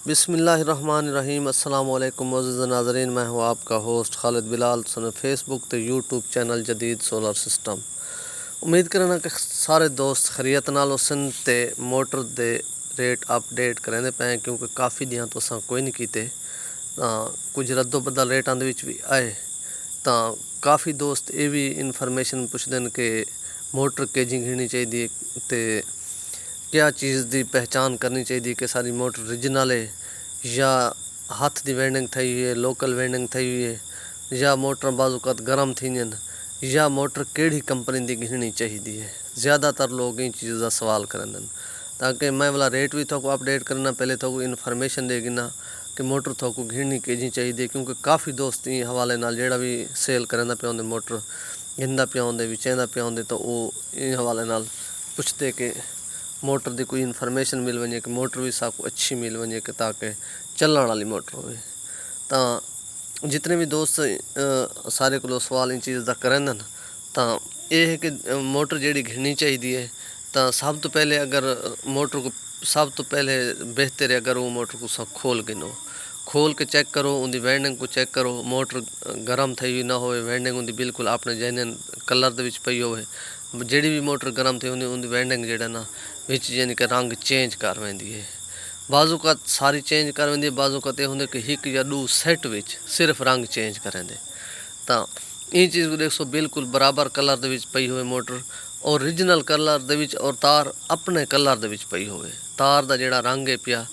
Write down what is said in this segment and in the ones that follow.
बिस्मिल्लाहिर्रहमानिर्रहीम अस्सलाम वालेकुम मुअज़्ज़िज़ नाज़रीन, मैं हूँ आपका होस्ट खालिद बिलाल सन फेसबुक ते यूट्यूब चैनल जदीद सोलर सिस्टम। उम्मीद करना कि सारे दोस्त खैरियत नाल होसन ते मोटर दे रेट अपडेट करेंदे पे, क्योंकि काफ़ी दियां तो असां कोई नहीं कीते, कुछ रद्दो बदल रेटां दे विच भी आए। तो काफ़ी दोस्त ये भी इन्फॉर्मेशन पुछदे न कि मोटर केजी घिनी चाहिए ते क्या चीज़ की पहचान करनी चाहिए कि सारी मोटर ओरिजिनल है या हथ की वेंडिंग थी हुई है, लोकल वेंडिंग थी हुई है, या मोटर बाज़ात गर्म थी या मोटर केड़ी कंपनी की घिनी चाहिए है। ज़्यादातर लोग इन चीज़ का सवाल करें, ताकि मैं वाला रेट भी थोको अपडेट करना, पहले थोको इन्फॉर्मेशन देगी ना कि मोटर थोको घिनी केजी चाहिए, क्योंकि काफ़ी दोस्त इन हवाले नाल जेड़ा भी सेल करेंदा पे होंदे, मोटर घिंदा पे होंदे विचेंदा पे होंदे, तो वो इन हवाले नाल पुछते कि मोटर की कोई इन्फॉर्मेशन मिल वजे कि मोटर भी साकू अच्छी मिल वजे कि ताकि चलने वाली मोटर हो। तो जितने भी दोस्त सारे को सवाल इन चीज़ का करें तो यह है कि मोटर जी घिनी चाहिए है, तो सब तो पहले अगर मोटर को सब तो पहले बेहतर है अगर वो मोटर को सब खोल गिनो, खोल के चेक करो, उनकी वेंडिंग को चेक करो, मोटर गर्म थी हुई ना हो, वेंडिंग उनकी बिल्कुल अपने जेन्युइन कलर दे विच पई होवे। जी भी मोटर गर्म थी उनकी वेंडिंग जेड़ा ना विच यानी कि रंग चेंज कर वेंदी है। बाज़ात सारी चेंज कर वेंदी है, बाज़ात ये होंदे कि एक या दो सैट विच सिर्फ रंग चेंज करेंदे। तो ये चीज़ को देखो बिल्कुल बराबर कलर दे विच पई होवे मोटर, और ओरिजिनल कलर दे विच, और तार अपने कलर दे विच पई होवे, तार दा जेड़ा रंग है पिया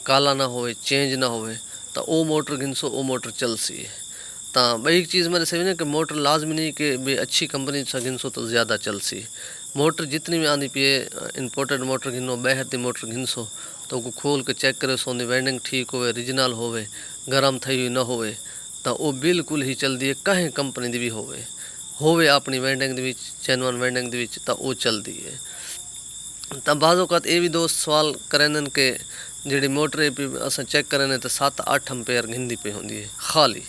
काला ना होवे, चेंज ना होवे, तो वो मोटर घिनसो वो मोटर चलसी है। तो बई चीज़ मेरे से कि मोटर लाजमी नहीं कि भी अच्छी कंपनी से घिनसो तो ज़्यादा चलसी। मोटर जितनी भी आती पी इंपोर्टेड मोटर घिनो, बाहर की मोटर घिनसो तो को खोल के चेक करे, सो वेंडिंग ठीक होवे, ओरिजिनल होवे, गर्म थी हुई ना होवे, तो वो बिल्कुल ही चलती है, कहीं कंपनी की भी होवे अपनी वेंडिंग दी विच, जेन्युइन वेंडिंग दी विच, तो वो चलती है। तो बाज़ात ये भी दोस्त सवाल करें कि जी मोटर है अस चेक करें तो 7-8 अंपेयर घिंदी पे होंगी है, खाली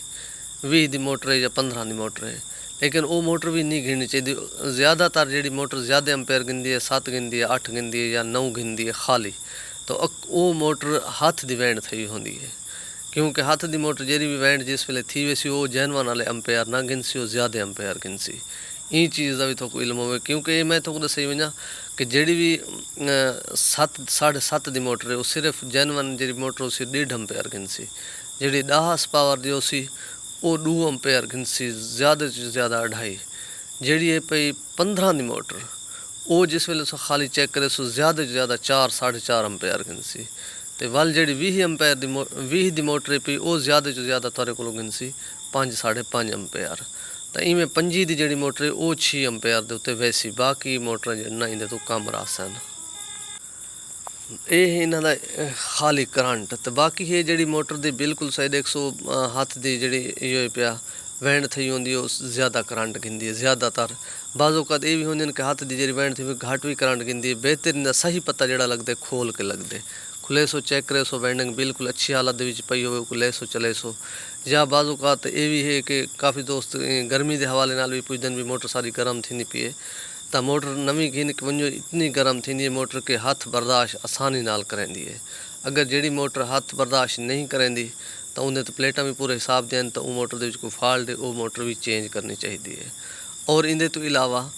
20 की मोटर है या 15 की मोटर है, लेकिन वो मोटर भी नहीं घिनी चाहिए। ज़्यादातर जी मोटर ज़्यादा अंपेयर गिनती है, 7 गिनती है, 8 गिनती है या 9 गिनती है खाली, तो वो मोटर हथ की वैंड थी होंगी है, क्योंकि हथ की मोटर जी भी वैंड जिस वे थी वैसी वो जेनवन वाले अंपेयर ना गिनसी, वो ज़्यादा अंपेयर गिनसी। ई चीज़ का भी थोको इल्म हो, क्योंकि मैं थोको दसी वजा कि जी भी 7-7.5 की मोटर है वो सिर्फ जेनवन जी मोटर उसी 1.5 अंपेयर गिनसी, जी 10 पावर की उसी वो 2 अंपेयर घिनसी, ज़्यादा से ज़्यादा 2.5। जी है पई 15 की मोटर वो जिस वे खाली चेक करे सो ज़्यादा से ज़्यादा 4-4.5 अंपेयर घिनसी, तो वल जी 20 अंपेयर की 20 की मोटर है पई वो ज़्यादा से ज़्यादा थोड़े को घिनसी 5-5.5 अंपेयर। तो इवें 25 की जी मोटर है वो 6 अंपेयर के उत्ते वैसी, बाकी मोटर ना इन्हें तो कम रस हैं। ये इन्हों का खाली करंट, तो बाकी है जी मोटर की बिल्कुल सही 100 हथ की जी पिया वैंड थी होंगी वो ज़्यादा करंट गिनती है। ज़्यादातर बाज़ात ये भी होंगे कि हथ की जी वैंड थी घट भी करंट गिनती है। बेहतरीन सही पता जोड़ा लगता खोल के लगते, खुले सो चेक करे सो वैंडिंग बिल्कुल अच्छी हालत पई हो ले सो चले सो। या बाज़ात ये भी है कि काफ़ी दोस्त गर्मी के हवाले नाल भी पुछते भी मोटर सारी गर्म थी पी है, तो मोटर नवी घिन के वजो इतनी गर्म थी है मोटर के हथ बर्दाश्त आसानी नाल करेंदी है। अगर जी मोटर हथ बर्दाश्त नहीं करेंदी तो उन्हें तो प्लेटा भी पूरे हिसाब दें, तो वो मोटर कोई फॉल्ट है वो मोटर भी चेंज करनी चाहिए है। और इनके तो इलावा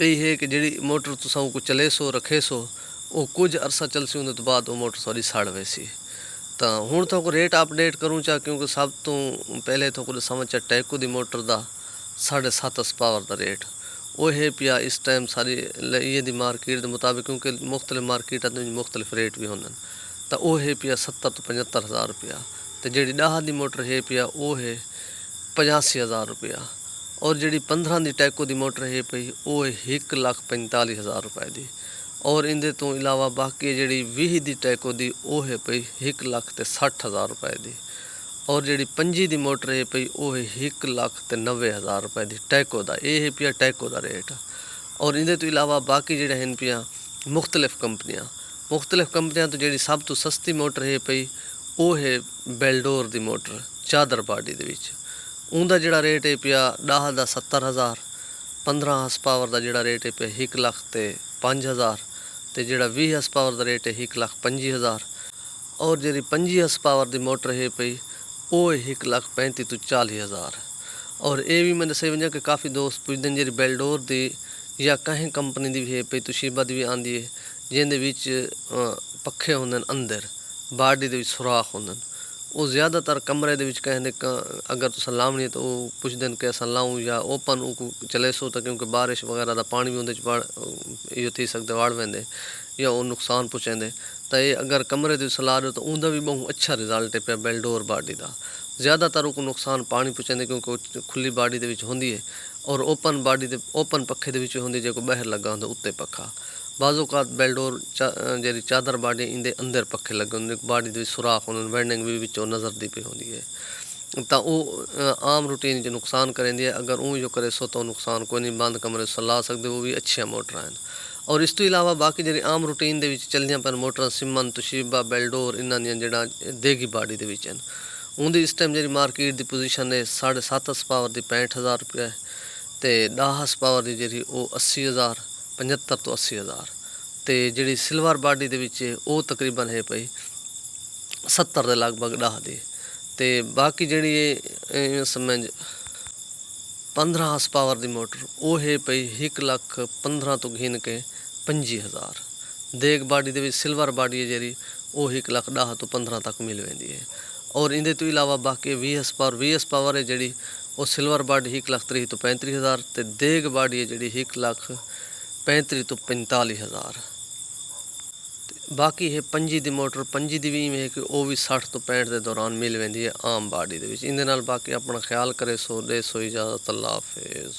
यही है कि जी मोटर तुसा को चले सो रखे सो वो कुछ अरसा चलसी, उन्हें तो बाद वो मोटर सारी सड़ वैसी। तो हूँ तो रेट अपडेट करूँ चाह, क्योंकि सब तो पहले तो कुछ समझ चा टैको की मोटर का 7.5 पावर का रेट वो है पिया इस टाइम सारी ये दी मार्केट के मुताबिक, क्योंकि मुख्तलिफ मार्केट मुख्तलिफ रेट भी होंगे, तो वो है पिया 70 तो 75 हज़ार रुपया। तो जी 10 की मोटर है पिया वो है 85,000 रुपया, और जी 15 की टैको की मोटर है पई वो है 1,45,000 रुपए की। और इनके तो इलावा बाकी जी 20 की टैको की वो है पई 1,60,000 रुपए की, और जी 25 की मोटर है पई वो है 1,90,000 रुपए की टैको का। ये है पिया टैको का रेट। और इनके तो इलावा बाकी जो हैं पिया मुख्तलिफ कंपनियां तो जी सब तो सस्ती मोटर है पई वो है बेलडोर की मोटर चादर पार्टी के, उनका जोड़ा रेट है पिया 10 का 70,000, 15 हस पावर का जोड़ा रेट है पिया 1,05,000, तो जोड़ा 20 हस पावर का रेट है 1,25,000, और जी 25 हस पावर की मोटर है पई वो 1,35,000 तो 40,000। और ये भी मैं दसे वजह कि काफ़ी दोस्त पुछते जी बेलडोर की या कहीं कंपनी की भी है पई तुशीबा की भी आँदी है जिंदे पखे होंगे अंदर बाडी के सुराख होंगे वो ज़्यादातर कमरे कहते अगर तुम लावनी है तो वो पुछते हैं कि अस लाऊँ या ओपन चले सो तो क्योंकि बारिश वगैरह का पानी भी उन्हें यो थी सकते वाड़ वेंदे या वो नुकसान पहुँचाते तो ये अगर कमरे की सलाह रहे तो उनका भी बहुत अच्छा रिजल्ट है पे बेलडोर बाडी का। ज़्यादातर वो नुकसान पानी पहुँचाते क्योंकि खुली बाडी के होंगी है और ओपन बाडी ओपन पखे के होंगी जो बाहर लगा होंगे उत्ते पखा बाज़ोकात बेलडोर जी चादर बाडी इंदे अंदर पखे लगे होंगे बाडी के सुराख होंगे वेंडिंग भी विचों नज़र दी पई होंगी है तो वो आम रूटीन जो नुकसान करेंदी है अगर वो जो करे सो तो नुकसान कोई नहीं बंद कमरे चला सकते वो भी अच्छी मोटर हैं। और इस तो इलावा बाकी जी आम रूटीन के चलदियाँ पर मोटर सिमन तुशीबा बेलडोर इन्हों जड़ा देगी बाडी के उनकी इस टाइम जी मार्केट की पोजीशन है 7.5 हस पावर की 65,000 रुपया है तो 10 हस पावर की जी वो 80,000 75 तो 80,000 तो जी सिल्वर बाडी के वो तकरीबन है पई 70 के लगभग 10 की तो बाकी जी समझ 15 हस पावर की मोटर वो है पई 1,15,000 तो घिन के 25,000। देग बाडी के सिल्वर बाडी है जी वो 1,10,000 तो 15 तक मिल वेंदी है। और इनके तो इलावा बाकी 20 हस पावर है जी वो सिल्वर बाडी 1,30,000 तो 35,000 तो देग बाडी है जी 1,35,000 तो 45,000। बाकी है 25 की मोटर 25 की भी इवें है कि वो भी 60 तो 65 के दौरान मिल वेंदी है आम बाडी के। इन बाकी अपना ख्याल करे सो दे सो इजाज़त। अल्लाह हाफिज़।